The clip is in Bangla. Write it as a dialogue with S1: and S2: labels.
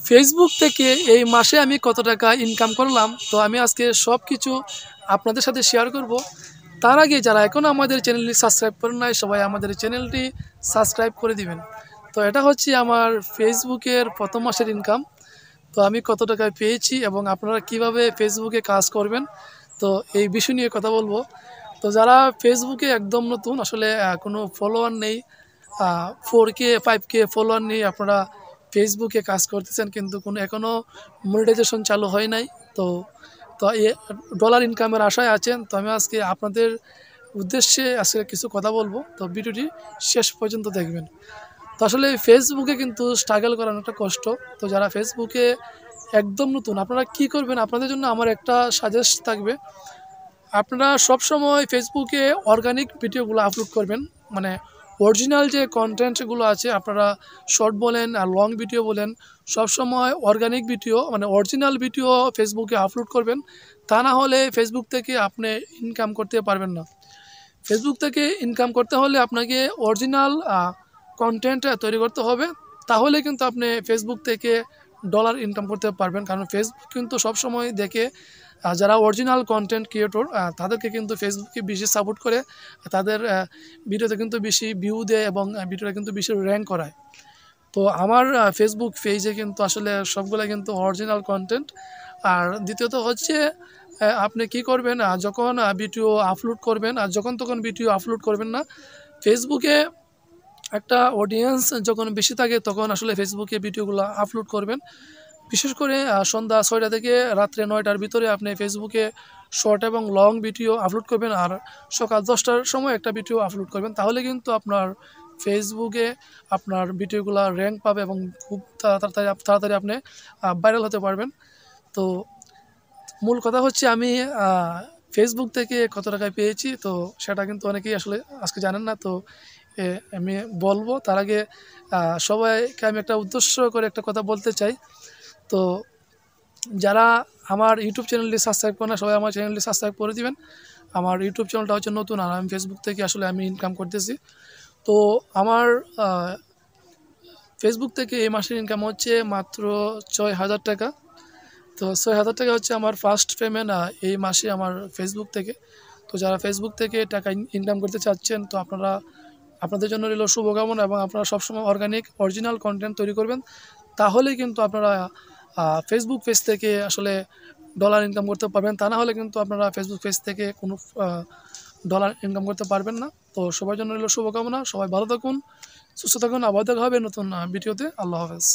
S1: ফেসবুক থেকে এই মাসে আমি কত টাকা ইনকাম করলাম, তো আমি আজকে সব কিছু আপনাদের সাথে শেয়ার করব। তার আগে যারা এখনও আমাদের চ্যানেলটি সাবস্ক্রাইব করেন নাই, সবাই আমাদের চ্যানেলটি সাবস্ক্রাইব করে দিবেন। তো এটা হচ্ছে আমার ফেসবুকের প্রথম মাসের ইনকাম। তো আমি কত টাকায় পেয়েছি এবং আপনারা কিভাবে ফেসবুকে কাজ করবেন, তো এই বিষয় নিয়ে কথা বলবো। তো যারা ফেসবুকে একদম নতুন, আসলে কোনো ফলোয়ার নেই, 4K 5K ফলোয়ার নিয়ে আপনারা ফেসবুকে কাজ করতেছেন, কিন্তু কোনো এখনও মনিটাইজেশন চালু হয় নাই। তো তো এ ডলার ইনকামের আশায় আছেন। তো আমি আজকে আপনাদের উদ্দেশ্যে আজকে কিছু কথা বলবো, তো ভিডিওটি শেষ পর্যন্ত দেখবেন। তো আসলে ফেসবুকে কিন্তু স্ট্রাগল করা অনেকটা কষ্ট। তো যারা ফেসবুকে একদম নতুন, আপনারা কি করবেন, আপনাদের জন্য আমার একটা সাজেস্ট থাকবে। আপনারা সবসময় ফেসবুকে অর্গানিক ভিডিওগুলো আপলোড করবেন, মানে অরিজিনাল যে কন্টেন্টগুলো আছে, আপনারা শর্ট বলেন আর লং ভিডিও বলেন, সবসময় অর্গানিক ভিডিও মানে অরিজিনাল ভিডিও ফেসবুকে আপলোড করবেন। তা না হলে ফেসবুক থেকে আপনি ইনকাম করতে পারবেন না। ফেসবুক থেকে ইনকাম করতে হলে আপনাকে অরিজিনাল কন্টেন্ট তৈরি করতে হবে, তাহলে কিন্তু আপনি ফেসবুক থেকে ডলার ইনকাম করতে পারবেন। কারণ ফেসবুক কিন্তু সবসময় দেখে যারা অরিজিনাল কন্টেন্ট ক্রিয়েটর, তাদেরকে কিন্তু ফেসবুকে বেশি সাপোর্ট করে, তাদের ভিডিওতে কিন্তু বেশি ভিউ দেয় এবং ভিডিওটা কিন্তু বেশি র্যাঙ্ক করায়। তো আমার ফেসবুক পেজে কিন্তু আসলে সবগুলো কিন্তু অরিজিনাল কন্টেন্ট। আর দ্বিতীয়ত হচ্ছে, আপনি কি করবেন, যখন ভিডিও আপলোড করবেন, আর যখন তখন ভিডিও আপলোড করবেন না। ফেসবুকে একটা অডিয়েন্স যখন বেশি থাকে, তখন আসলে ফেসবুকে ভিডিওগুলো আপলোড করবেন। বিশেষ করে সন্ধ্যা 6টা থেকে রাত্রে 9টার ভিতরে আপনি ফেসবুকে শর্ট এবং লং ভিডিও আপলোড করবেন, আর সকাল 10টার সময় একটা ভিডিও আপলোড করবেন। তাহলে কিন্তু আপনার ফেসবুকে আপনার ভিডিওগুলো র্যাঙ্ক পাবে এবং খুব তাড়াতাড়ি তাড়াতাড়ি আপনি ভাইরাল হতে পারবেন। তো মূল কথা হচ্ছে, আমি ফেসবুক থেকে কত টাকায় পেয়েছি, তো সেটা কিন্তু অনেকেই আসলে আজকে জানেন না। তো আমি বলবো, তার আগে সবাইকে আমি একটা উদ্দেশ্য করে একটা কথা বলতে চাই। তো যারা আমার ইউটিউব চ্যানেলটি সাবস্ক্রাইব করে না, সবাই আমার চ্যানেলটি সাবস্ক্রাইব করে দিবেন। আমার ইউটিউব চ্যানেলটা হচ্ছে নতুন, আর আমি ফেসবুক থেকে আসলে আমি ইনকাম করতেছি। তো আমার ফেসবুক থেকে এই মাসের ইনকাম হচ্ছে মাত্র 6,000 টাকা। তো 6,000 টাকা হচ্ছে আমার ফার্স্ট পেমেন্ট এই মাসে আমার ফেসবুক থেকে। তো যারা ফেসবুক থেকে টাকা ইনকাম করতে চাচ্ছেন, তো আপনারা, আপনাদের জন্য রইল শুভকামনা, এবং আপনারা সবসময় অর্গানিক অরিজিনাল কন্টেন্ট তৈরি করবেন। তাহলেই কিন্তু আপনারা ফেসবুক পেজ থেকে আসলে ডলার ইনকাম করতে পারবেন। তা না হলে কিন্তু আপনারা ফেসবুক পেজ থেকে কোনো ডলার ইনকাম করতে পারবেন না। তো সবার জন্য রইল শুভকামনা, সবাই ভালো থাকুন, সুস্থ থাকুন, আবার দেখা হবে নতুন ভিডিওতে। আল্লাহ হাফেজ।